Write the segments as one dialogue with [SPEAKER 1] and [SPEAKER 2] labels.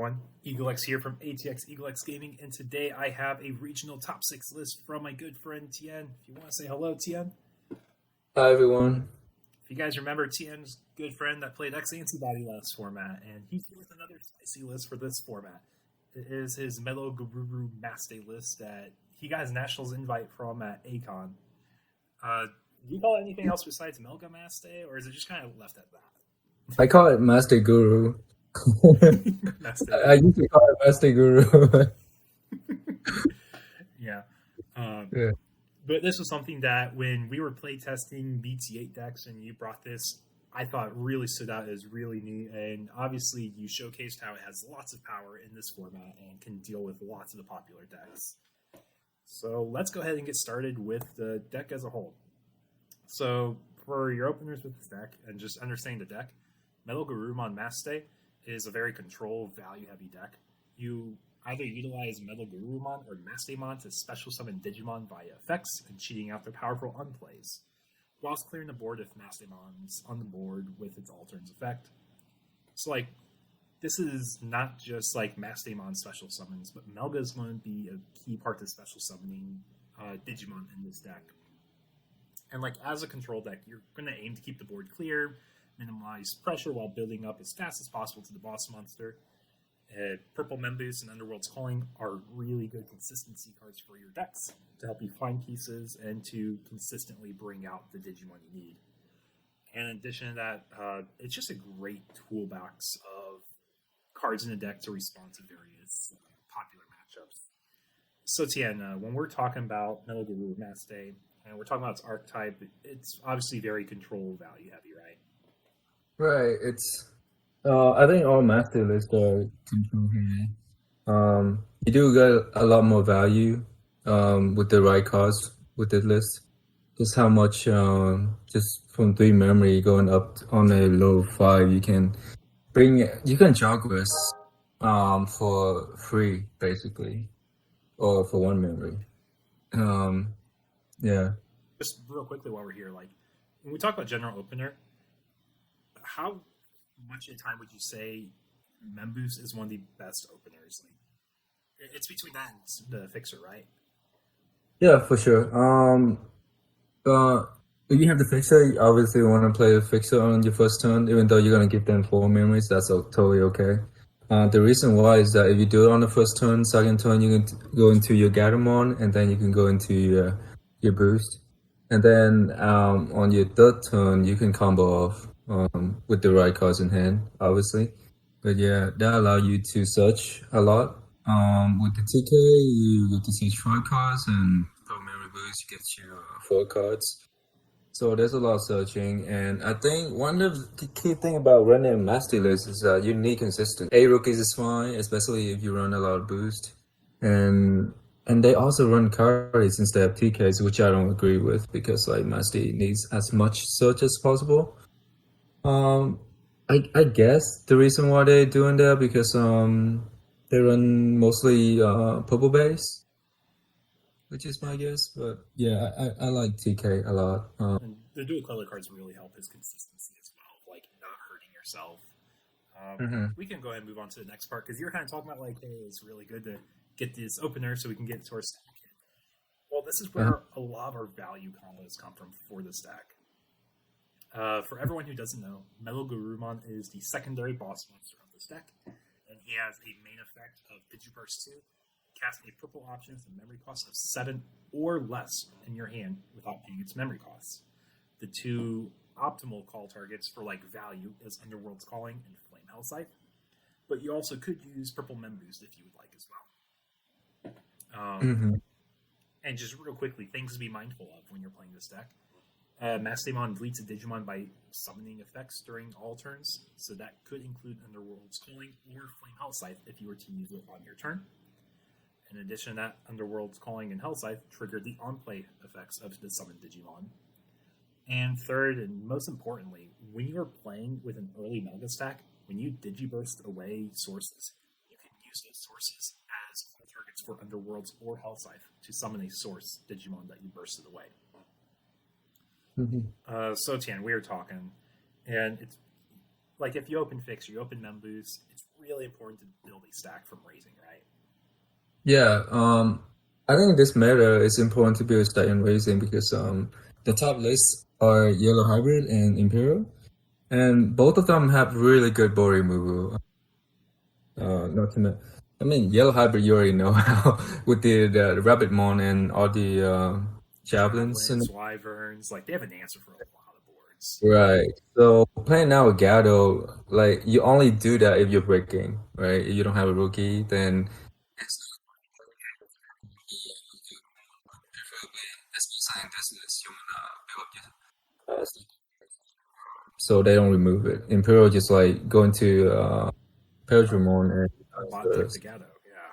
[SPEAKER 1] everyone. EagleX here from ATX EagleX Gaming, and today I have a regional top 6 list from my good friend Thien. If you want to say hello, Thien.
[SPEAKER 2] Hi, everyone.
[SPEAKER 1] If you guys remember Tien's good friend that played X Antibody last format, and he's here with another spicy list for this format. It is his MasteGuru Master list that he got his Nationals invite from at ACON. Do you call it anything else besides Melga Master, or is it just kind of left at that?
[SPEAKER 2] I call it MasteGuru. I used to call it MasteGuru.
[SPEAKER 1] Yeah.
[SPEAKER 2] Yeah.
[SPEAKER 1] But this was something that when we were playtesting BT8 decks and you brought this, I thought really stood out as really neat. And obviously you showcased how it has lots of power in this format and can deal with lots of the popular decks. So let's go ahead and get started with the deck as a whole. So for your openers with this deck and just understanding the deck, MasteGuru Master is a very control value heavy deck. You either utilize MasteGuru or MasterMonon to special summon Digimon via effects and cheating out their powerful unplays, whilst clearing the board if MasterMonon's on the board with its Altern's effect. So like, this is not just like MasterMon special summons, but Melga is going to be a key part to special summoning Digimon in this deck. And like as a control deck, you're going to aim to keep the board clear, minimize pressure while building up as fast as possible to the boss monster. Purple Memboost and Underworld's Calling are really good consistency cards for your decks to help you find pieces and to consistently bring out the Digimon you need. And in addition to that, it's just a great toolbox of cards in the deck to respond to various popular matchups. So Thien, when we're talking about MasteGuru Master, and we're talking about its archetype, it's obviously very control value heavy, right?
[SPEAKER 2] Right. It's. I think all master lists are control heavy. You do get a lot more value with the right cards with the list. Just how much, just from 3 memory going up on a low 5, you can jogwist for free basically, or for 1 memory. Yeah.
[SPEAKER 1] Just real quickly while we're here, like when we talk about general opener, how much of the time would you say Memboost is one of the best openers? Like, it's between that and the Fixer, right?
[SPEAKER 2] Yeah, for sure. If you have the Fixer, you obviously want to play the Fixer on your first turn, even though you're going to give them 4 memories. That's totally okay. The reason why is that if you do it on the first turn, second turn, you can go into your Gatomon, and then you can go into your boost. And then on your third turn, you can combo off with the right cards in hand, obviously. But yeah, that allows you to search a lot. With the TK, you get to search 5 cards, and for memory boost, you get your 4 cards. So there's a lot of searching, and I think one of the key thing about running a master list is that you need consistency. 8 rookies is fine, especially if you run a lot of boost. And they also run carries instead of TKs, which I don't agree with, because like Master needs as much search as possible. I guess the reason why they're doing that because they run mostly purple base, which is my guess. But yeah, I like TK a lot.
[SPEAKER 1] And the dual color cards really help his consistency as well, like not hurting yourself. We can go ahead and move on to the next part because you're kind of talking about like, hey, it's really good to get this opener so we can get to our stack. Well, this is where a lot of our value combos come from for this deck. For everyone who doesn't know, MasteGuru is the secondary boss monster of this deck, and he has a main effect of Digiburst 2, cast a purple option with a memory cost of 7 or less in your hand without paying its memory costs. The 2 optimal call targets for like value is Underworld's Calling and Flame Hellscythe, but you also could use Purple Memboost if you would like as well. And just real quickly, things to be mindful of when you're playing this deck. MasterMonon deletes a Digimon by summoning effects during all turns, so that could include Underworld's Calling or Flame Hellscythe if you were to use it on your turn. In addition to that, Underworld's Calling and Hellscythe trigger the on-play effects of the summoned Digimon. And third, and most importantly, when you are playing with an early Melga stack, when you Digiburst away sources, you can use those sources as call targets for Underworlds or Hellscythe to summon a source Digimon that you bursted away. So Thien, we were talking, and it's like if you open Fix, you open Memboost, it's really important to build a stack from raising, right?
[SPEAKER 2] Yeah, I think this meta is important to build stack and raising because the top lists are Yellow Hybrid and Imperial, and both of them have really good board removal. Not to men- I mean, Yellow Hybrid you already know how with the Rabbitmon and all the javelins and
[SPEAKER 1] Javelins, wyverns, like they have an answer for a lot of boards.
[SPEAKER 2] right. So playing now with Gato, like you only do that if you're breaking, right? If you don't have a rookie, then it's preferably, especially in this list, you wanna build your so they don't remove it. Imperial just like go into Pergamon and
[SPEAKER 1] Bot deck the Gato, yeah.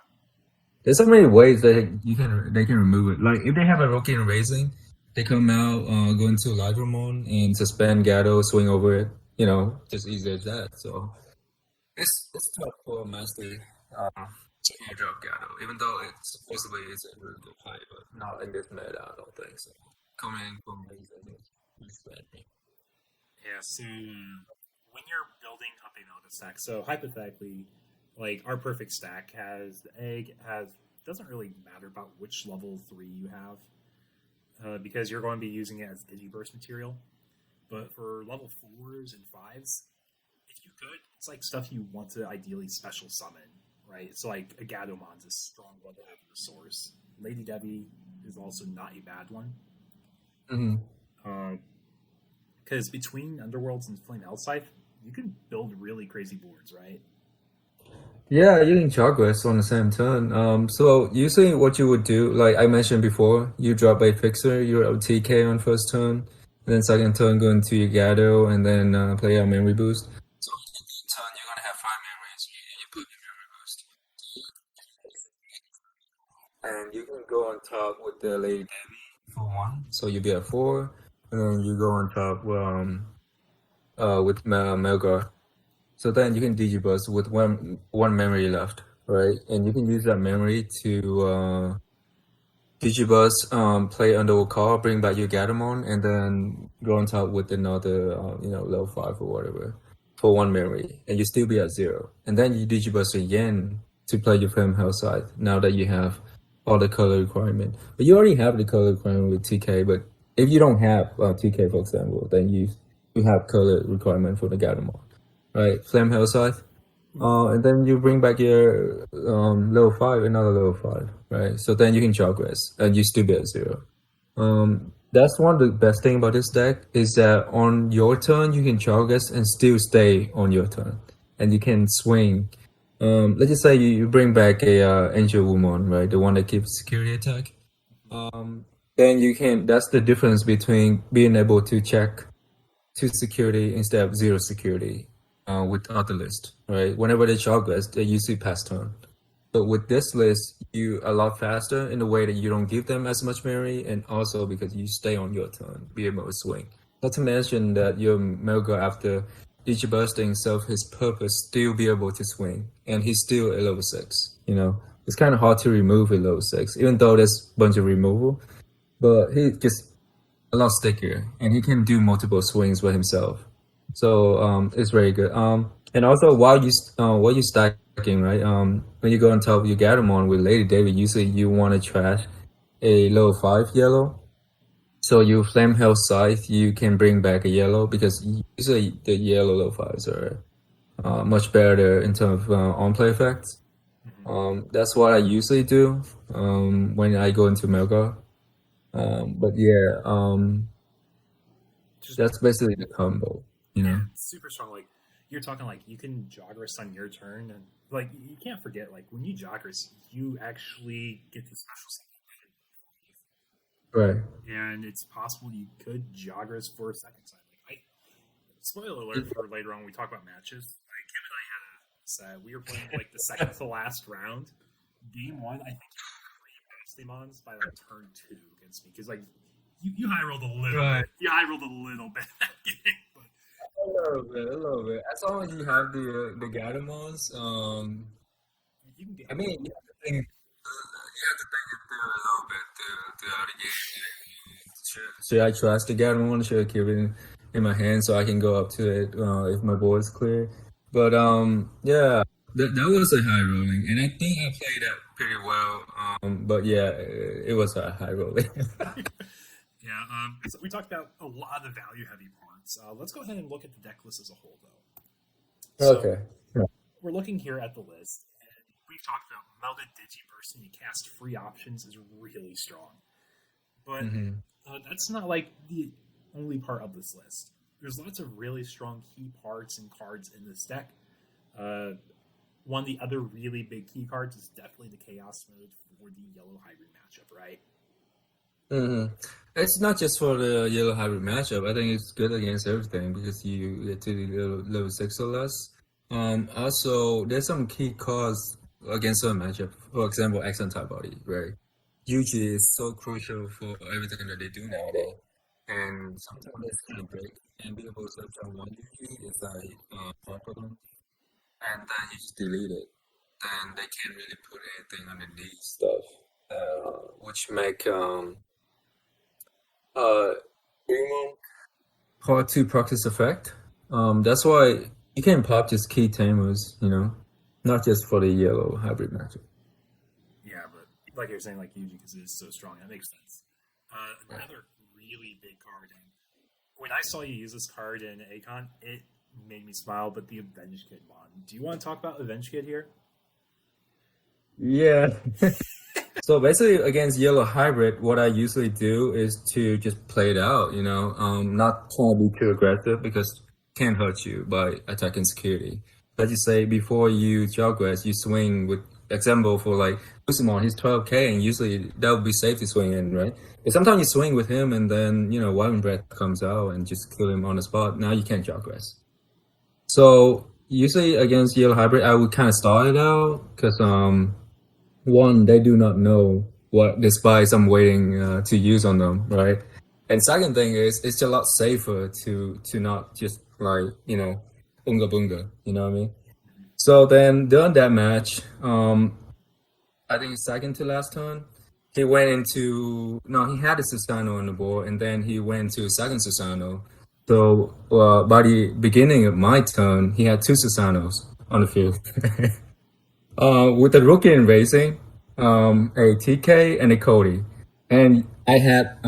[SPEAKER 2] there's so many ways that you can they can remove it. Like if they have a rookie in raising, they come out, go into Ligramon and suspend Gato, swing over it. You know, just easy as that. So it's tough for a master to airdrop Gato, even though it supposedly is a really good play, but not in this meta, I don't think so. Coming from raising is bad.
[SPEAKER 1] Yeah, so when you're building up a Melta stack, so hypothetically, like our perfect stack has the egg has doesn't really matter about which level 3 you have, because you're going to be using it as Digiburst material. But for level 4s and 5s, if you could, it's like stuff you want to ideally special summon, right? So like a Gadomon's a strong one to have in the source. Lady Devi is also not a bad one.
[SPEAKER 2] Mm-hmm.
[SPEAKER 1] Because between Underworlds and Flame Hellscythe, you can build really crazy boards, right?
[SPEAKER 2] Yeah, you can progress on the same turn. So usually what you would do, like I mentioned before, you drop a fixer, you're TK on first turn, and then second turn go into your Gato, and then play a memory boost. So in the turn you're gonna have 5 memories, you put your memory boost, and you can go on top with the Lady Devi for 1, so you'll be at 4, and then you go on top with Melgar. So then you can Digiburst with one memory left, right? And you can use that memory to Digiburst, play Underworld call, bring back your Gatomon, and then go on top with another, level 5 or whatever for 1 memory, and you still be at 0. And then you Digiburst again to play your Flame Hellscythe now that you have all the color requirement. But you already have the color requirement with TK, but if you don't have TK, for example, then you have color requirement for the Gatomon. Right, Flame Hellscythe. And then you bring back your level 5, another level 5, right? So then you can progress and you still be at 0. That's one of the best thing about this deck is that on your turn you can progress and still stay on your turn, and you can swing. Let's just say you bring back a Angewomon, right? The one that keeps security attack. Then you can. That's the difference between being able to check 2 security instead of 0 security. With other list, right? Whenever they progress, they usually pass turn. But with this list, you a lot faster in the way that you don't give them as much memory, and also because you stay on your turn, be able to swing. Not to mention that your Melga, after each bursting serve his purpose, still be able to swing, and he's still a level 6. You know, it's kind of hard to remove a level 6, even though there's a bunch of removal. But he just a lot stickier, and he can do multiple swings by himself. So it's very good. And also while you stacking, right? When you go on top, you get them on with Lady David. Usually you want to trash a level 5 yellow. So you Flame Hellscythe, you can bring back a yellow because usually the yellow level 5s are much better in terms of on play effects. That's what I usually do when I go into Melgar. But yeah, that's basically the combo. You know.
[SPEAKER 1] It's super strong. Like you're talking, like you can Jogress on your turn, and like you can't forget, like when you Jogress, you actually get the special summon,
[SPEAKER 2] Right.
[SPEAKER 1] and it's possible you could Jogress for a second time. Like spoiler alert for later on when we talk about matches. Like Kim and I had a set. We were playing like the second to last round. Game 1, I think you played MasteMons by like turn 2 against me because like you high rolled a little bit. You high rolled a little bit that game, but.
[SPEAKER 2] A little bit. As long as you have the Gatomons,
[SPEAKER 1] You can get
[SPEAKER 2] I mean, you have to think it through a little bit throughout the game. Should I trust the Gatomon? Should I keep it in my hand so I can go up to it if my board is clear? But yeah, That was a high rolling, and I think I played that pretty well. But yeah, it was a high rolling.
[SPEAKER 1] Yeah. So we talked about a lot of the value heavy parts. Let's go ahead and look at the deck list as a whole, though. So
[SPEAKER 2] Okay. Yeah.
[SPEAKER 1] we're looking here at the list, and we've talked about Melda Digiburst and you cast free options is really strong. But
[SPEAKER 2] Hmm.
[SPEAKER 1] that's not like the only part of this list. There's lots of really strong key parts and cards in this deck. Uh, One of the other really big key cards is definitely the Chaos mode for the yellow hybrid matchup, right?
[SPEAKER 2] Hmm. It's not just for the yellow hybrid matchup. I think it's good against everything because you get to the level 6 or less. Also, there's some key cards against certain matchup. For example, X type body, right? Usually is so crucial for everything that they do nowadays. And sometimes it's kind of break and be able to turn one usually is like problem, and then you just delete it. Then they can't really put anything underneath stuff, which make uh minimum hard to practice effect. That's why you can pop just key tamers, not just for the yellow hybrid matchup.
[SPEAKER 1] Yeah, but like you're saying, like Yuji, because it is so strong, that makes sense.
[SPEAKER 2] Right.
[SPEAKER 1] Another really big card, and when I saw you use this card in Akon, it made me smile. But the Avenged Kid Mon. Do you want to talk about Avenged Kid here?
[SPEAKER 2] Yeah. So basically, against yellow hybrid, what I usually do is to just play it out, not trying to be too aggressive because it can hurt you by attacking security. Let's just say before you joggrass, you swing with example for like Digimon, he's 12K, and usually that would be safe to swing in, right? But sometimes you swing with him, and then Wyvern Breath comes out and just kill him on the spot. Now you can't joggrass. So usually against yellow hybrid, I would kind of start it out because one, they do not know what the spies I'm waiting to use on them, right? And second thing is, it's a lot safer to not just like bunga bunga, you know what I mean? So then during that match, I think second to last turn, he went into no, he had a Susano on the board, and then he went to second Susano. So by the beginning of my turn, he had two Susanos on the field. With the rookie in racing, a TK and a Cody, and I had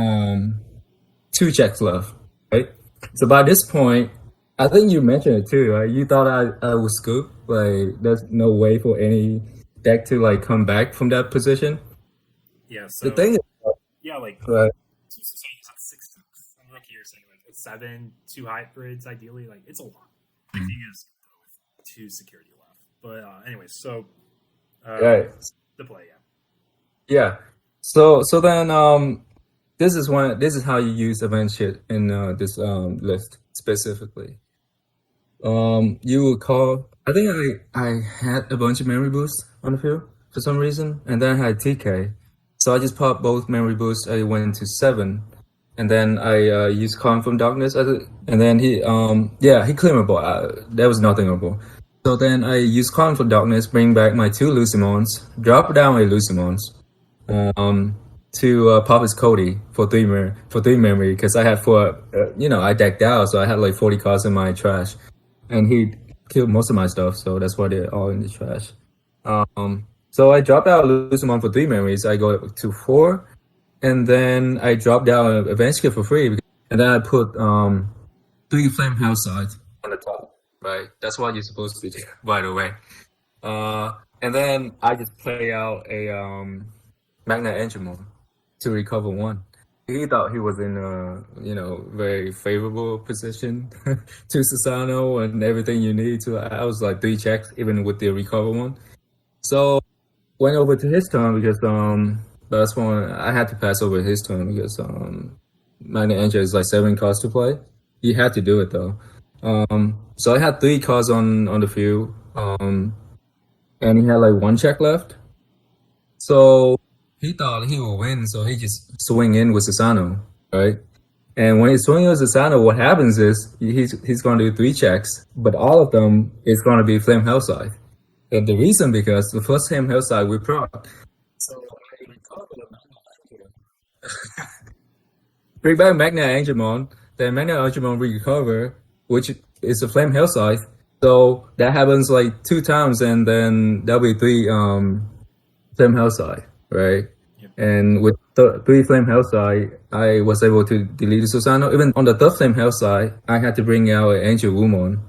[SPEAKER 2] two checks left, right? So by this point, I think you mentioned it too, right? You thought I was scoop, like there's no way for any deck to like come back from that position.
[SPEAKER 1] Yeah.
[SPEAKER 2] The
[SPEAKER 1] So
[SPEAKER 2] thing is,
[SPEAKER 1] yeah, like
[SPEAKER 2] right?
[SPEAKER 1] two Susanos on 6 on rookie. You're saying like a 7, 2 hybrids, ideally. Like it's a lot. The thing is, with 2 security left. But anyway, so
[SPEAKER 2] Right.
[SPEAKER 1] the play, yeah.
[SPEAKER 2] Yeah. So then this is how you use event shit in this list specifically. You would call. I think I had a bunch of memory boosts on the field for some reason, and then I had TK. So I just popped both memory boosts. I went to 7, and then I used Calm from Darkness. And then he claimable. There was nothing able. So then I used Calm from Darkness, bring back my two Lucimons, drop down a Lucimons, um, to pop his Cody for three memory because I had four. I decked out, so I had like 40 cards in my trash, and he killed most of my stuff, so that's why they're all in the trash. So I dropped out Lucimon for three memories. I go to 4, and then I dropped down Avenged Kit for free, and then I put 3 Flame Hellscythe on the top. Right, that's what you're supposed to do, by the way. And then I just play out a MagnaAngemon to recover 1. He thought he was in a very favorable position to Susano and everything you need to. I was like 3 checks even with the recover 1. So went over to his turn because that's one I had to pass over his turn because MagnaAngemon is like 7 cards to play. He had to do it though. So I had 3 cards on the field. And he had like 1 check left. So he thought he would win, so he just swing in with Susano, right? And when he's swinging with Susano, what happens is he's going to do 3 checks, but all of them is going to be Flame Hellscythe. And the reason because the first Flame Hellscythe we proc. So I recover the Magna bring back MagnaAngemon, then MagnaAngemon recover, which is a Flame Hellscythe. So that happens like 2 times, and then that'll be 3 flame Hellscythe, right?
[SPEAKER 1] Yep.
[SPEAKER 2] And with 3 flame Hellscythe, I was able to delete the Susano. Even on the 3rd flame Hellscythe, I had to bring out an Angewomon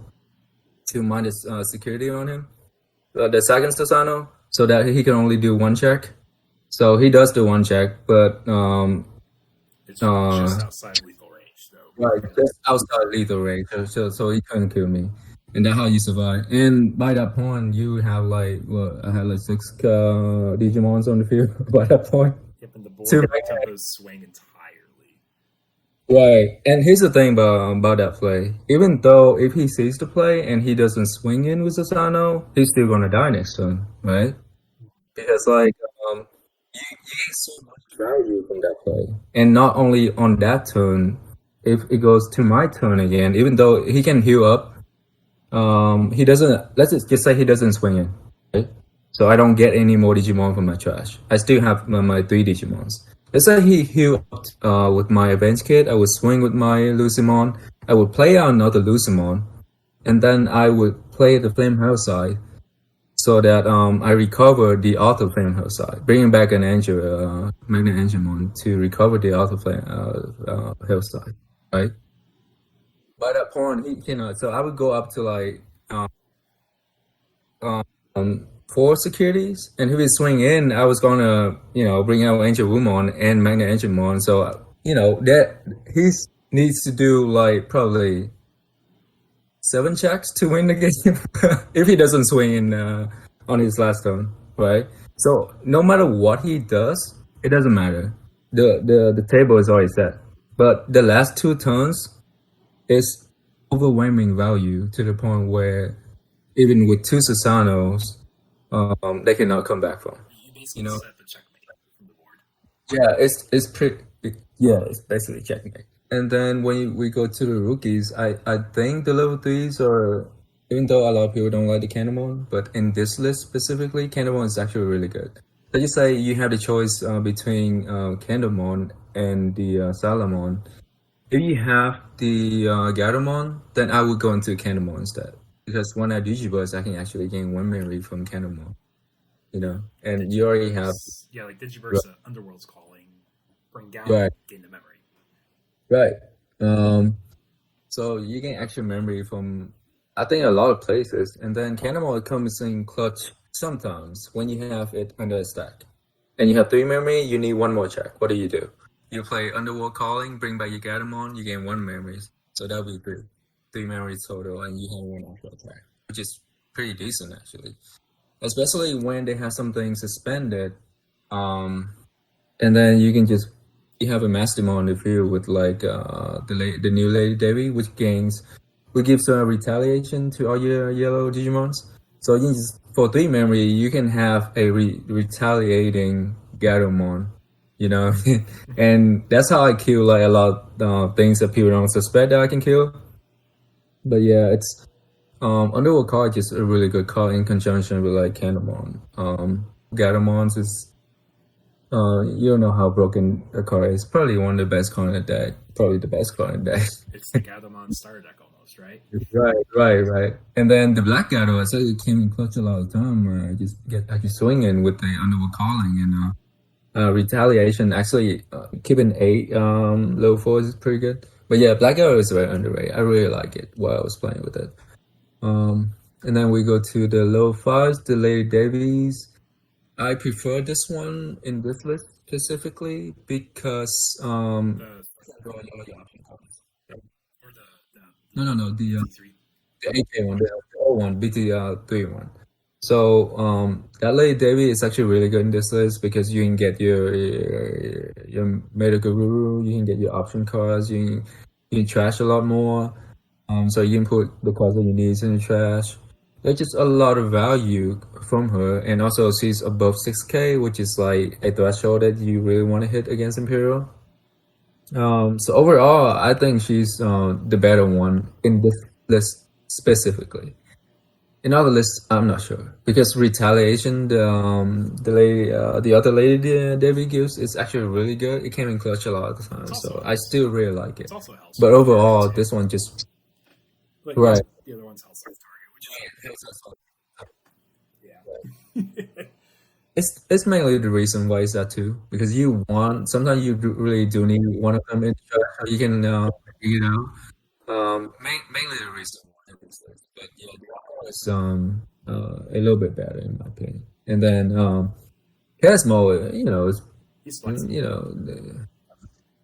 [SPEAKER 2] to minus security on him. The second Susano, so that he can only do 1 check. So he does do 1 check, but
[SPEAKER 1] it's just outside lethal range, though.
[SPEAKER 2] right, just outside lethal range, so he couldn't kill me. And that's how you survive. And by that point, you have like I had like 6 Digimons on the field by that point.
[SPEAKER 1] Yep, and the board tempos swing entirely.
[SPEAKER 2] Right, and here's the thing about that play. Even though if he sees the play and he doesn't swing in with Susano, he's still gonna die next turn, right? Because like you get so much value from that play, and not only on that turn. If it goes to my turn again, even though he can heal up. He doesn't. Let's just say he doesn't swing in, right? So I don't get any more Digimon from my trash. I still have my 3 Digimons. Let's say he healed with my Avenged kit. I would swing with my Lucimon. I would play out another Lucimon, and then I would play the Flame Hellscythe, so that I recover the auto Flame Hellscythe, bringing back an MagnaAngemon to recover the auto Flame Hellscythe, right? By that point, so I would go up to like 4 securities, and if he swing in, I was gonna, bring out Angewomon and MagnaAngemon. So, that he needs to do like probably 7 checks to win the game if he doesn't swing in on his last turn, right? So no matter what he does, it doesn't matter. The table is already set, but the last 2 turns is overwhelming value to the point where even with 2 Susanos, they cannot come back from.
[SPEAKER 1] You basically set the checkmate from the board.
[SPEAKER 2] Yeah, it's pretty. It's basically checkmate. And then when we go to the rookies, I think the level 3s are, even though a lot of people don't like the Kimeramon, but in this list specifically, Kimeramon is actually really good. So you say you have the choice between Kimeramon and the Salamon. If you have the Gatomon, then I would go into Kimeramon instead. Because when I Digiburst, I can actually gain 1 memory from Kimeramon. And you already have...
[SPEAKER 1] Yeah, like Digiburst, Underworld's calling, bring down, gain the memory.
[SPEAKER 2] Right. So you gain extra memory from, I think, a lot of places. And then Kimeramon comes in clutch sometimes when you have it under a stack. And you have 3 memory, you need 1 more check. What do? You play Underworld Calling, bring back your Gatomon, you gain 1 memory. So that'll be 3. 3 memories total, and you have 1 after attack, which is pretty decent, actually. Especially when they have something suspended. And then you can just, you have a MasterMonon on the field with like the new LadyDevimon, which gives a retaliation to all your yellow Digimons. So you just, for 3 memory, you can have a retaliating Gatomon. And that's how I kill like a lot of things that people don't suspect that I can kill. But yeah, it's Underworld card is a really good card in conjunction with like Kimeramon. Gatomons is you don't know how broken the card is. Probably one of the best cards in the deck. Probably the best card in the deck.
[SPEAKER 1] It's the Gatomon starter deck almost, right?
[SPEAKER 2] Right. And then the Black Gato, I said it came in clutch a lot of time where I can swing in with the Underworld Calling and retaliation. Actually, keeping 8 low 4s is pretty good. But yeah, Black Arrow is very underrated. I really like it while I was playing with it. And then we go to the low 5s, the LadyDevimons. I prefer this one in this list specifically because No, the AK one, the old one, BT8 one. So that LadyDevimon is actually really good in this list because you can get your MasteGuru, you can get your option cards, you can trash a lot more. So you can put the cards that you need in the trash. There's just a lot of value from her, and also she's above 6k, which is like a threshold that you really want to hit against Imperial. So overall, I think she's the better one in this list specifically. In other lists, I'm not sure because retaliation, the other LadyDevimon gives is actually really good. It came in clutch a lot of the time, so I still really like it.
[SPEAKER 1] It's also Hellscythe.
[SPEAKER 2] But overall, this one just
[SPEAKER 1] right. The other one's Hellscythe target, which is Yeah.
[SPEAKER 2] It's mainly the reason why is that too, because you want sometimes you really do need one of them in the shot so you can you know mainly the reason why it is this. But yeah, the other one is a little bit better in my opinion. And then Casmo, is
[SPEAKER 1] He's
[SPEAKER 2] you
[SPEAKER 1] flexible.
[SPEAKER 2] know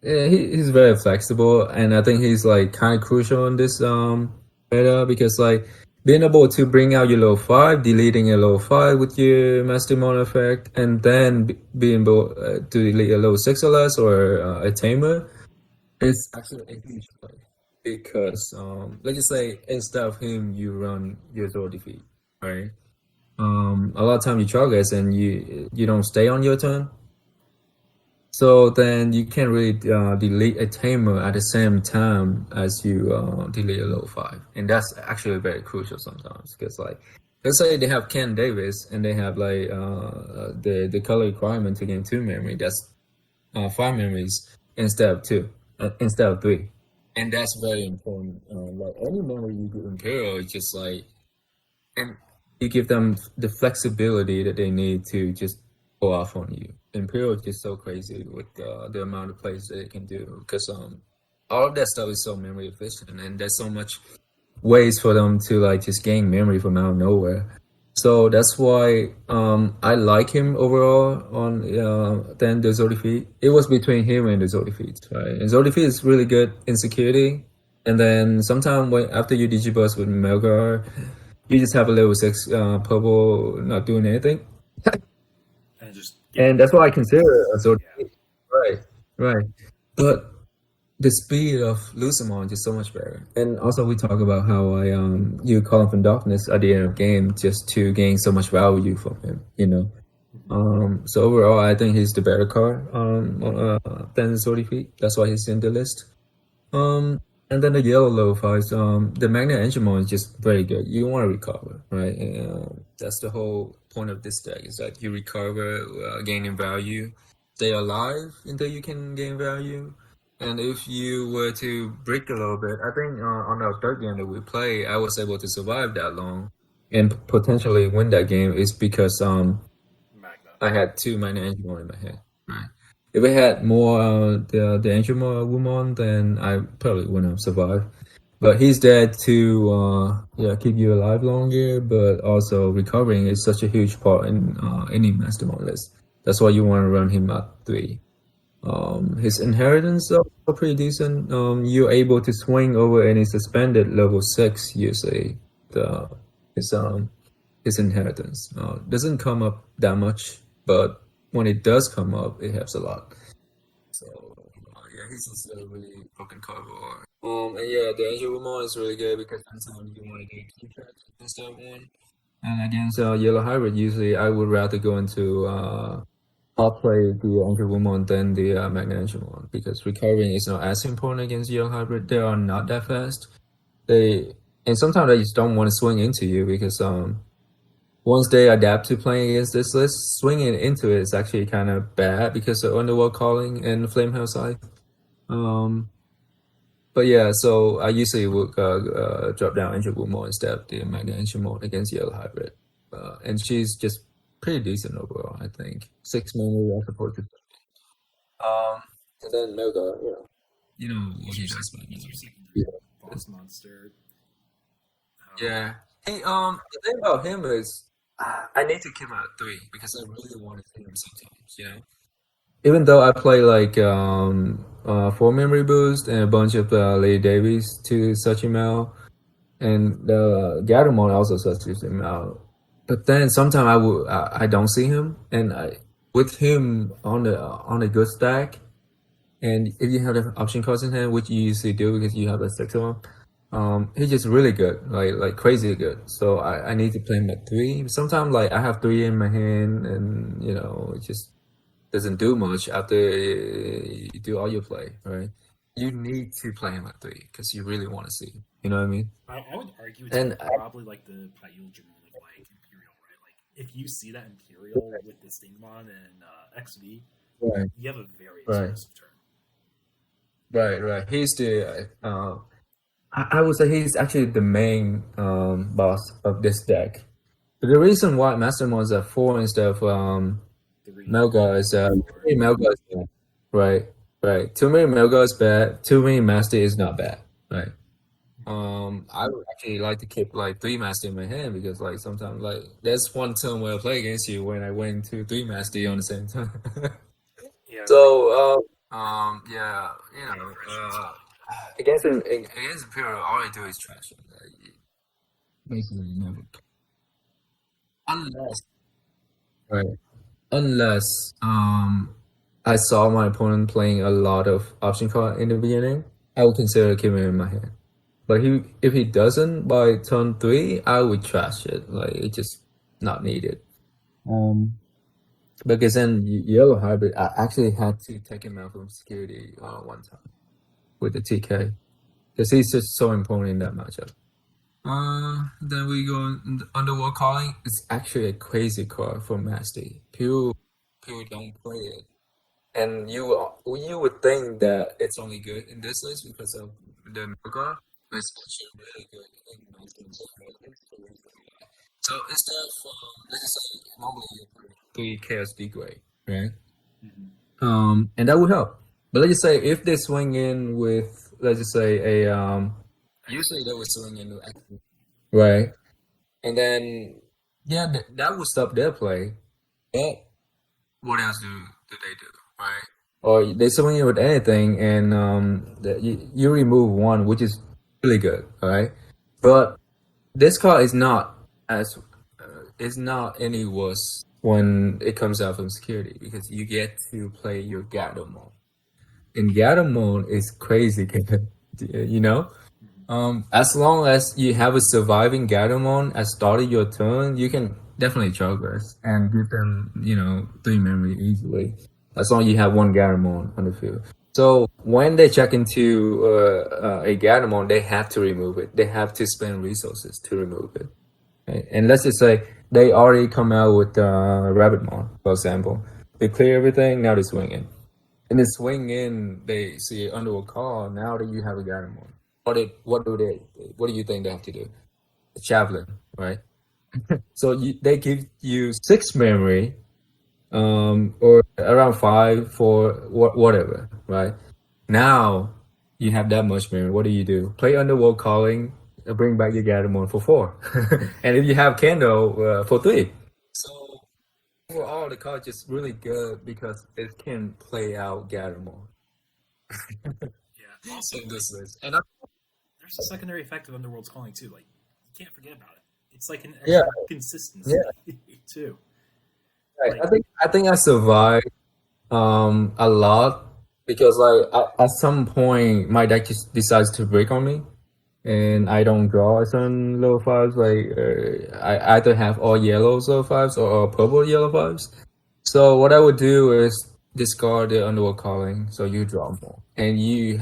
[SPEAKER 2] yeah, he's very flexible, and I think he's like kind of crucial in this meta because like being able to bring out your low five, deleting a low five with your MasterMonon effect, and then being able to delete a low six or less or a tamer is actually a huge play because let's just say instead of him you run your Zoro defeat, right? A lot of time you progress and you don't stay on your turn. So then you can't really delete a tamer at the same time as you delete a low five, and that's actually very crucial sometimes because like let's say they have Ken Davis and they have like the color requirement to gain two memory. That's five memories instead of two, instead of three, and that's very important. Like any memory you give Imperial, it's just like and you give them the flexibility that they need to just go off on you. Imperial is just so crazy with the amount of plays that it can do because all of that stuff is so memory efficient and there's so much ways for them to like just gain memory from out of nowhere. So that's why I like him overall on than the Zordifeet. It was between him and the Zordifeet, right? And Zordifeet is really good in security. And then sometime when after you Digiburst with Melgar, you just have a level six purple not doing anything.
[SPEAKER 1] And just getting
[SPEAKER 2] And that's why I
[SPEAKER 1] destroyed.
[SPEAKER 2] consider a
[SPEAKER 1] Yeah.
[SPEAKER 2] Zordifeet. Right, right. But the speed of Lucimon is so much better. And also we talk about how I you call him from darkness at the end of the game just to gain so much value from him.
[SPEAKER 1] Mhm.
[SPEAKER 2] So overall I think he's the better card than Zordifeet. That's why he's in the list. Um, and then the yellow low fives, the MagnaAngemon is just very good. You want to recover, right? That's the whole point of this deck is that you recover, gaining value, stay alive until you can gain value. And if you were to break a little bit, I think on our third game that we play, I was able to survive that long and potentially win that game is because
[SPEAKER 1] Magna.
[SPEAKER 2] I had two MagnaAngemon in my head. Right. If I had more the Angewomon, then I probably wouldn't have survived. But he's there to keep you alive longer, but also recovering is such a huge part in any Mastermind list. That's why you want to run him at three. His inheritance are pretty decent. You're able to swing over any suspended level six usually. The his his inheritance doesn't come up that much, but when it does come up, it helps a lot. So yeah, he's just a really broken cover. And yeah, the Angewomon is really good because sometimes you want to do two tracks instead of one. And against Yellow Hybrid, usually I would rather go into I'll play the Angewomon than the MagnaAngemon because recovering is not as important against Yellow Hybrid. They are not that fast. They and sometimes they just don't want to swing into you because once they adapt to playing against this list, swinging into it is actually kind of bad because of Underworld Calling and Flame Hellscythe. Um, but yeah, so I usually would drop down Angewomon instead of the MagnaAngemon against Yellow Hybrid. And she's just pretty decent overall, I think. 6 memory as opposed to. Um, and then Melga, what
[SPEAKER 1] He's
[SPEAKER 2] he
[SPEAKER 1] your
[SPEAKER 2] does, but
[SPEAKER 1] he's your secondary
[SPEAKER 2] yeah.
[SPEAKER 1] boss monster.
[SPEAKER 2] Yeah. Hey, the thing about him is I need to keep him at three because I really want to see him sometimes. Even though I play like four memory boost and a bunch of Lady Davies to such him out, and the Gatomon also suches him out. But then sometimes I don't see him, and with him on the good stack, and if you have the option cards in hand, which you usually do because you have a six of them, he's just really good, like crazy good. So I need to play him at three. Sometimes like I have three in my hand, and it just doesn't do much after you do all your play, right? You need to play him at three because you really want to see him. You know what I mean?
[SPEAKER 1] I would argue it's
[SPEAKER 2] And
[SPEAKER 1] probably like the Paiulgemon of like Imperial, right? Like if you see that Imperial with the Stingmon and XV,
[SPEAKER 2] right,
[SPEAKER 1] you have a very
[SPEAKER 2] right,
[SPEAKER 1] explosive turn.
[SPEAKER 2] right. He's the I would say he's actually the main boss of this deck. But the reason why MasterMonon is at 4 instead of
[SPEAKER 1] Three,
[SPEAKER 2] Melga is too
[SPEAKER 1] four.
[SPEAKER 2] many Melga is bad. Right, right. Too many Melga is bad. Too many Master is not bad. Right. I would actually like to keep like 3 Master in my hand because like sometimes like there's one turn where I play against you when I win 2, 3 Master on the same time.
[SPEAKER 1] Yeah,
[SPEAKER 2] So yeah, against Imperial, all I do is trash it. Like, basically never, unless right, unless I saw my opponent playing a lot of option card in the beginning, I would consider keeping it in my hand. But if he doesn't by turn 3, I would trash it. Like it's just not needed. Um, because then yellow hybrid, I actually had to take him out from security one time with the TK because he's just so important in that matchup. Then we go in the Underworld Calling. It's actually a crazy card for Masty. People don't play it, and you would think that it's only good in this list because of the Mega. But it's actually really good in Masty. So instead of let's just say normally you put 3 Chaos Degrade, right? And that would help. But let's just say if they swing in with let's just say a usually they would swing in with right? And then, yeah, that would stop their play. But what else do they do, right? Or they swing in with anything, and you remove one, which is really good, all right? But this card is not any worse when it comes out from security because you get to play your Gatomon. And Gatomon is crazy good, you know? As long as you have a surviving Gatomon at start of your turn, you can definitely progress and give them, 3 memory easily. As long as you have one Gatomon on the field. So when they check into a Gatomon, they have to remove it. They have to spend resources to remove it. Right? And let's just say they already come out with Rabbitmon, for example. They clear everything, now they swing in. And they swing in, they see under a call, now that you have a Gatomon. What do you think they have to do? A javelin, right? So they give you 6 memory, or around 5 for whatever, right? Now you have that much memory. What do? Play Underworld Calling, bring back your Gatomon for 4, and if you have Kendo for 3. So overall, the card is really good because it can play out Gatomon
[SPEAKER 1] yeah. Also,
[SPEAKER 2] in this list, and
[SPEAKER 1] there's a secondary effect of Underworld's calling too. Like you can't forget about it. It's like an
[SPEAKER 2] yeah,
[SPEAKER 1] extra consistency too.
[SPEAKER 2] right.
[SPEAKER 1] Like
[SPEAKER 2] I think I survived a lot because like at some point my deck just decides to break on me and I don't draw some low fives. Like I either have all yellow low fives or all purple yellow fives. So what I would do is discard the Underworld Calling, so you draw more, and you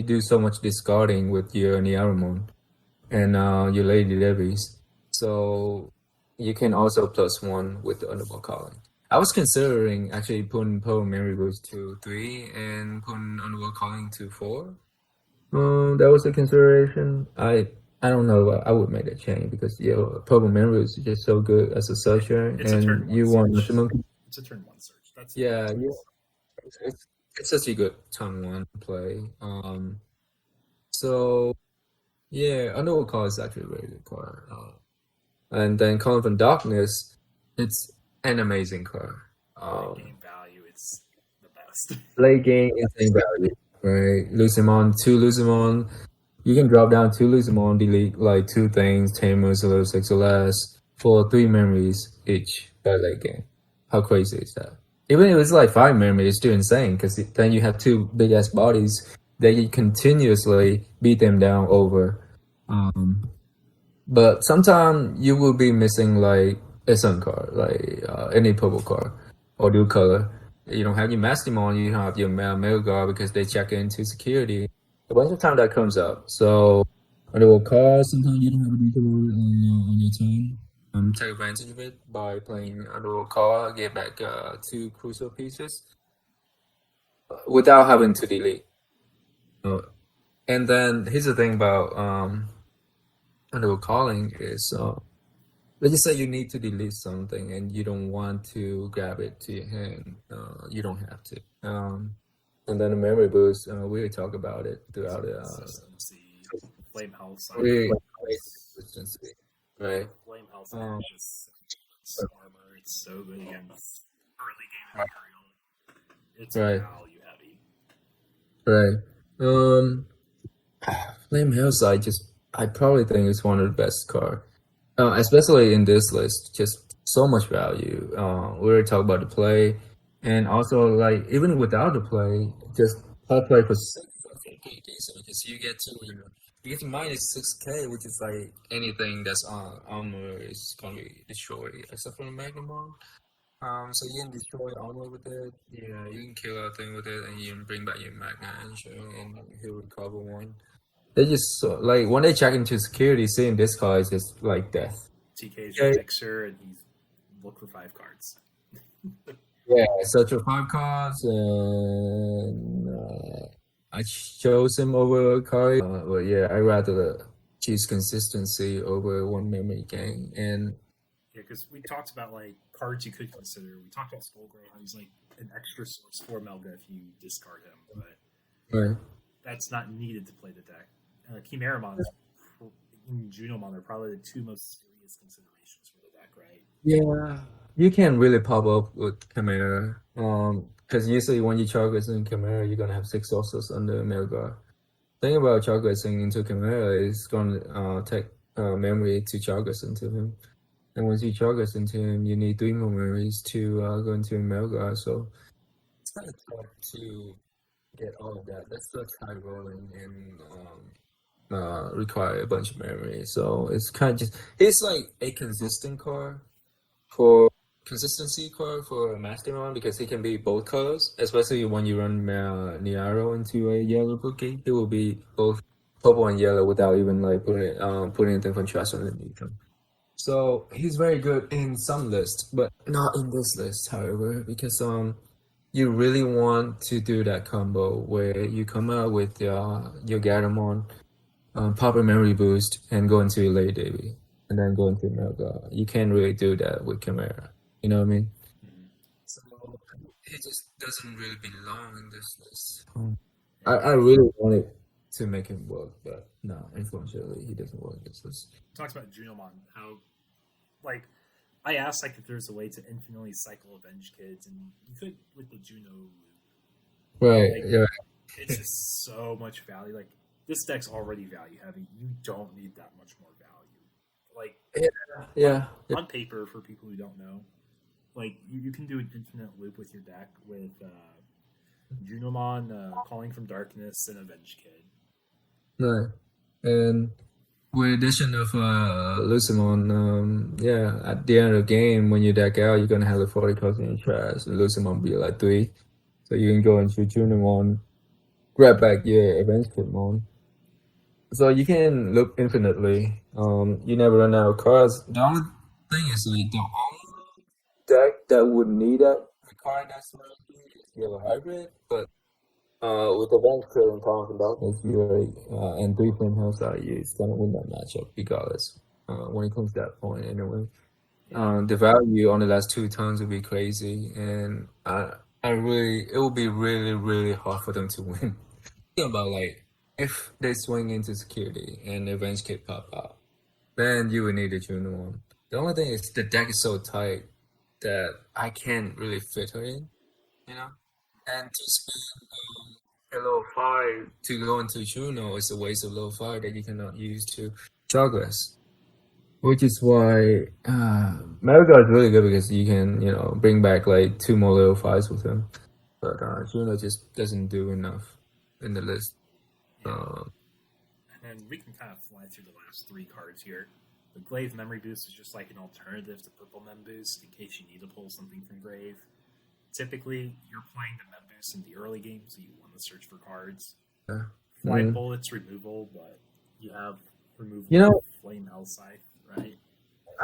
[SPEAKER 2] do so much discarding with your Niaramon and your Lady Levies. So you can also +1 with the Underworld Calling. I was considering actually putting Pearl Mary Rose to 3 and putting Underworld Calling to 4. That was a consideration. I don't know. I would make that change because Purple Memory is just so good as a searcher,
[SPEAKER 1] it's a turn
[SPEAKER 2] and
[SPEAKER 1] one
[SPEAKER 2] you want
[SPEAKER 1] search.
[SPEAKER 2] maximum.
[SPEAKER 1] It's a turn one search. That's
[SPEAKER 2] Yeah, it's such a good turn one play. So yeah, Underworld Call is actually a very good card. And then Calling from Darkness, it's an amazing card.
[SPEAKER 1] game value. It's the best.
[SPEAKER 2] Late game, insane value, right? Luzimon, 2 Luzimon. You can drop down 2 Luzimon, delete like 2 things, Tamers, a little 6 or less, for 3 memories each by late game. How crazy is that? Even if it's like 5 memory, it's still insane because then you have 2 big ass bodies that you continuously beat them down over. But sometimes you will be missing like a sun card, like any purple card or new color. You don't have your MasteMonon, you don't have your male guard because they check into security. A bunch of time that comes up. So Underworld cards, sometimes you don't have a new card on your turn. Take advantage of it by playing Underworld card, get back 2 crucial pieces without having to delete. And then here's the thing about Underworld calling is let's just say you need to delete something and you don't want to grab it to your hand. You don't have to. And then the memory boost, we talk about it throughout the
[SPEAKER 1] Consistency, flame Hellscythe,
[SPEAKER 2] we consistency, right?
[SPEAKER 1] flame Hellscythe is just armor. It's so good against early game Imperial. It's
[SPEAKER 2] Right.
[SPEAKER 1] value heavy.
[SPEAKER 2] Right. Flame Hellscythe I probably think it's one of the best cards. Especially in this list, just so much value. We were talking about the play, and also like even without the play, just play for 6K decent because you get to minus 6K, which is like anything that's on armor is gonna be destroyed except for the MagnaAngemon. So you can destroy armor with it. Yeah, you can kill a thing with it, and you can bring back your MagnaAngemon and he'll recover one. They just like when they check into security, seeing this card is just like death.
[SPEAKER 1] TK's your fixer, and he's look for 5 cards.
[SPEAKER 2] Yeah, search for 5 cards, and I chose him over a card. But yeah, I rather choose consistency over one memory gain. And
[SPEAKER 1] yeah, because we talked about like cards you could consider. We talked about Skullgray, how he's like an extra source for Melga if you discard him, but that's not needed to play the deck. Kimeramon and Junomon are probably the 2 most serious considerations for the deck, right?
[SPEAKER 2] yeah, you can't really pop up with Chimera. Because usually when you Chagras in Chimera, you're gonna have 6 sources under Melgar. Thing about Chagrasing into Chimera is gonna take memory to Chagras into him. And once you Chagras into him, you need 3 more memories to go into Melgar. So it's kind of tough to get all of that. That's the high rolling and require a bunch of memory. So it's kind of it's like a consistent card for consistency card for MasterMonom because he can be both colors, especially when you run Niaro into a yellow cookie. It will be both purple and yellow without even like putting anything contrast underneath him. So he's very good in some lists, but not in this list, however, because you really want to do that combo where you come out with your Garamon, pop a memory boost, and go into your LadyDevimon, and then go into Melga. You can't really do that with Chimera. You know what I mean? So it just doesn't really belong in this list. I really wanted to make him work, but no, unfortunately, he doesn't work in this list.
[SPEAKER 1] Talks about Junomon, how like I asked like if there's a way to infinitely cycle Avenged kids, and you could with the Juno loop.
[SPEAKER 2] Right.
[SPEAKER 1] Like,
[SPEAKER 2] yeah.
[SPEAKER 1] It's just so much value. Like this deck's already value heavy. You don't need that much more value. Like
[SPEAKER 2] yeah.
[SPEAKER 1] On paper, for people who don't know, like you can do an infinite loop with your deck with Junomon, Calling from Darkness, and Avenged Kid.
[SPEAKER 2] Right. And with addition of Lucimon, yeah, at the end of the game, when you deck out, you're gonna have the 40 cards in your trash. And Lucimon be like 3. So you can go into Junomon, grab back your Avenged Kidmon. So you can loop infinitely. You never run out of cards. The only thing is like the only deck that would need that card that's is Yellow Hybrid, but with Avenged Kid and Calling from Darkness, and 3 Flame Hellscythe, you're gonna win that matchup regardless. When it comes to that point, anyway. The value on the last 2 turns would be crazy, and it will be really, really hard for them to win. Think about like if they swing into security and the Avenged Kid pop out, then you would need a Juno one. The only thing is the deck is so tight that I can't really fit her in, you know. And to spend a level 5 to go into Juno is a waste of level 5 that you cannot use to Chagras. Which is why Melga is really good because you can, bring back like 2 more level 5s with him. But Juno just doesn't do enough in the list.
[SPEAKER 1] And we can kind of fly through the last 3 cards here. The Glaive Memory Boost is just like an alternative to Purple Mem Boost in case you need to pull something from Grave. Typically, you're playing the Mem Boost in the early game, so you want to search for cards.
[SPEAKER 2] Yeah.
[SPEAKER 1] Flight Bullet's removal, but you have removal Flame Hellscythe, right?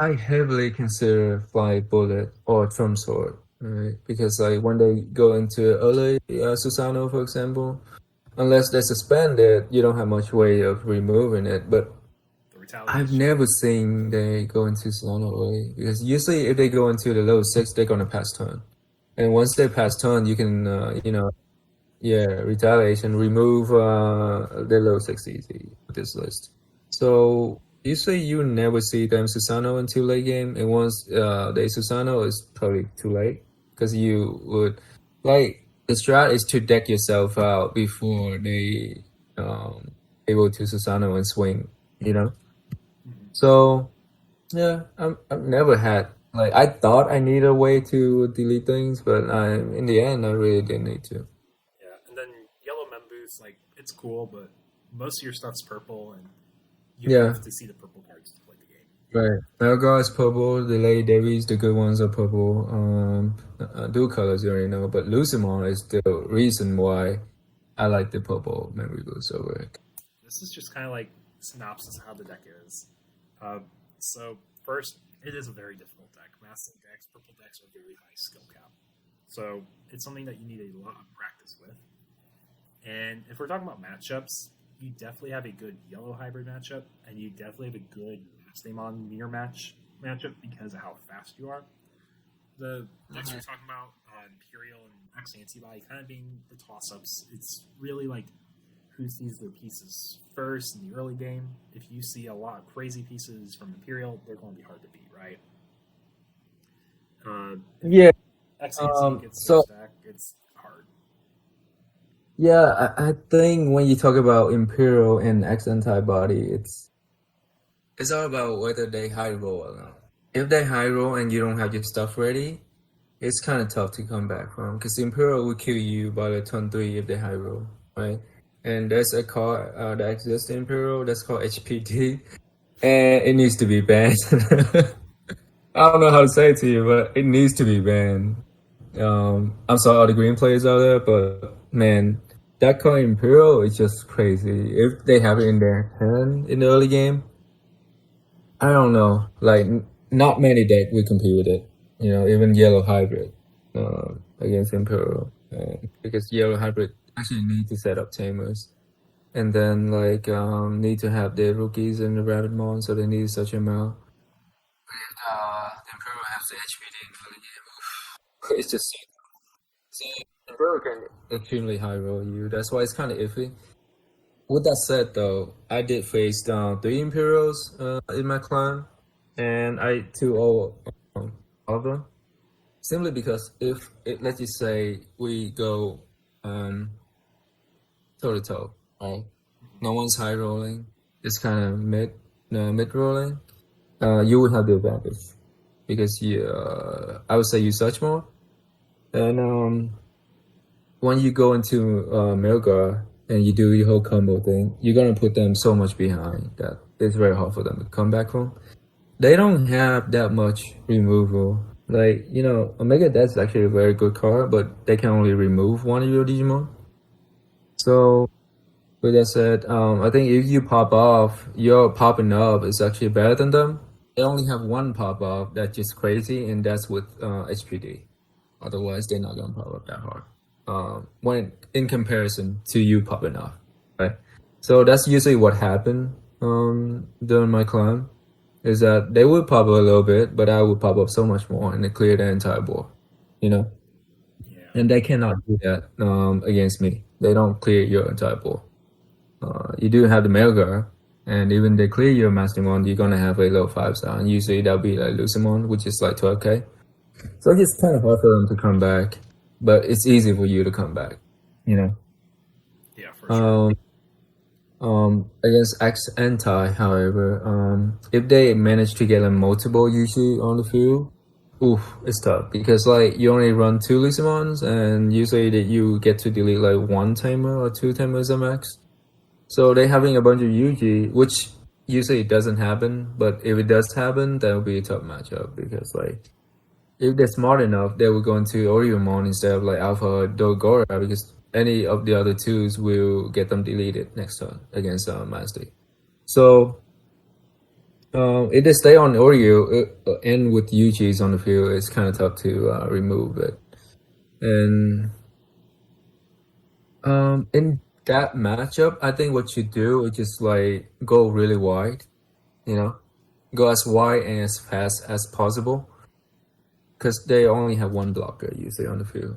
[SPEAKER 2] I heavily consider Flight Bullet or Trump Sword, right? Because like when they go into early Susano, for example, unless they suspend it, you don't have much way of removing it. But
[SPEAKER 1] The
[SPEAKER 2] I've
[SPEAKER 1] retaliation.
[SPEAKER 2] never seen they go into Solana early because usually if they go into the level 6, they're gonna pass turn, and once they pass turn, you can yeah, retaliation, remove the level 6 easy with this list. So usually you never see them Susano until late game, and once they Susano, it's probably too late because you would like the strat is to deck yourself out before they able to Susano and swing, you know.
[SPEAKER 1] Mhm.
[SPEAKER 2] So yeah, I've never had like I thought I need a way to delete things, but in the end I really didn't need to.
[SPEAKER 1] Yeah, and then yellow members, like it's cool, but most of your stuff's purple, and you
[SPEAKER 2] Yeah.
[SPEAKER 1] have to see the purple cards to play the game.
[SPEAKER 2] Right. Melgar is purple. The Lady Devis, the good ones are purple. Dual colors you already know, but Lucimon is the reason why I like the purple memory boost over it.
[SPEAKER 1] This is just kind of like synopsis of how the deck is. Uh, so first, it is a very difficult deck. Master decks, purple decks are very high skill cap, so it's something that you need a lot of practice with. And if we're talking about matchups, you definitely have a good yellow hybrid matchup, and you definitely have a good MasteMonon mirror matchup because of how fast you are. The decks we're talking about, Imperial and X Antibody, kind of being the toss ups. It's really like who sees their pieces first in the early game. If you see a lot of crazy pieces from Imperial, they're going to be hard to beat, right? If
[SPEAKER 2] Yeah.
[SPEAKER 1] XANT gets their
[SPEAKER 2] So
[SPEAKER 1] stack, it's hard.
[SPEAKER 2] yeah, I think when you talk about Imperial and X antibody, it's all about whether they high roll or not. If they high roll and you don't have your stuff ready, it's kind of tough to come back from because Imperial will kill you by the turn 3 if they high roll, right? And there's a card that exists in Imperial that's called HPD, and it needs to be banned. I don't know how to say it to you, but it needs to be banned. I'm sorry, all the green players out there, but man, that card Imperial is just crazy. If they have it in their hand in the early game, I don't know. Like, not many deck will compete with it. You know, even Yellow Hybrid against Imperial. Because Yellow Hybrid actually need to set up tamers. And then, like, need to have their rookies and the Rabbitmon, so they need such amount. Imperial has the HPD in the early game. It's just so Imperial can extremely high roll you. That's why it's kind of iffy. With that said, though, I did face down 3 Imperials in my clan, and I 2-0 all of them. Simply because if let's just say we go toe to toe, right? No one's high rolling. It's kind of mid rolling. You would have the advantage because I would say you search more, and when you go into Melgar and you do your whole combo thing, you're gonna put them so much behind that it's very hard for them to come back from. They don't have that much removal. Like, Omega Death's actually a very good card, but they can only remove one of your Digimon. So, with that said, I think if you pop off, your popping up is actually better than them. They only have one pop off that's just crazy, and that's with HPD. Otherwise, they're not gonna pop up that hard. When in comparison to you popping off, right? So that's usually what happened during my climb, is that they would pop up a little bit, but I would pop up so much more and clear the entire board, you know.
[SPEAKER 1] Yeah.
[SPEAKER 2] And they cannot do that against me. They don't clear your entire board. You do have the Melgar, and even they clear your MasterMonon, you're gonna have a low 5-star, and usually that'll be like Lucimon, which is like 12k. So it's kind of hard for them to come back, but it's easy for you to come back, you know.
[SPEAKER 1] Yeah, for sure.
[SPEAKER 2] Against X anti, however, if they manage to get a multiple usually on the field, it's tough because like you only run 2 Lucimons, and usually that you get to delete like 1 tamer or 2 tamers at max. So they having a bunch of UG, which usually it doesn't happen, but if it does happen, that will be a tough matchup because like if they're smart enough, they will go into Oriomon instead of like Alpha or Dogora because any of the other twos will get them deleted next turn against Master. So if they stay on Oreo and with UGs on the field, it's kind of tough to remove it. And that matchup, I think what you do is just like go really wide, you know, go as wide and as fast as possible, because they only have one blocker usually on the field.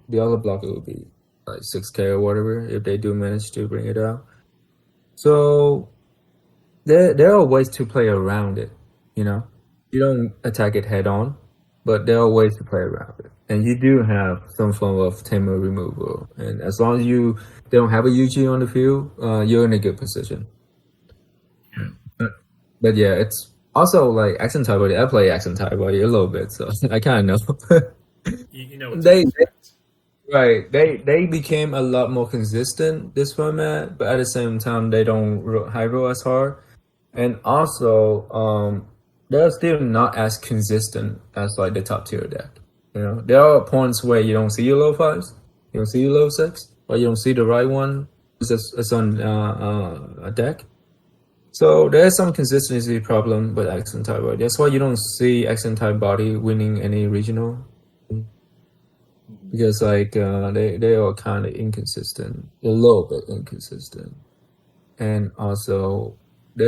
[SPEAKER 2] The other blocker will be like 6K or whatever if they do manage to bring it out. So there are ways to play around it, you know. You don't attack it head on, but there are ways to play around it. And you do have some form of tamer removal. And as long as you don't have a UG on the field, you're in a good position. But yeah, it's also like accent type body. I play accent type body a little bit, so I kind of know.
[SPEAKER 1] You know what to
[SPEAKER 2] they
[SPEAKER 1] expect.
[SPEAKER 2] Right. They became a lot more consistent this format, but at the same time they don't high roll as hard. And also, they're still not as consistent as like the top tier deck. You know, there are points where you don't see your low fives, you don't see your low six, or you don't see the right one. It's on a deck. So there's some consistency problem with accent type body. That's why you don't see accent type body winning any regional, because like they are kind of inconsistent, a little bit inconsistent, and also they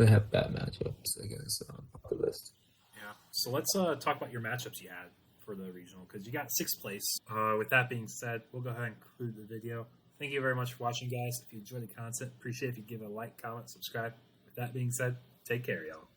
[SPEAKER 2] have bad matchups against the list.
[SPEAKER 1] Yeah. So let's talk about your matchups you had for the regional, because you got sixth place. With that being said, we'll go ahead and conclude the video. Thank you very much for watching, guys. If you enjoyed the content, appreciate if you give it a like, comment, subscribe. With that being said, take care, y'all.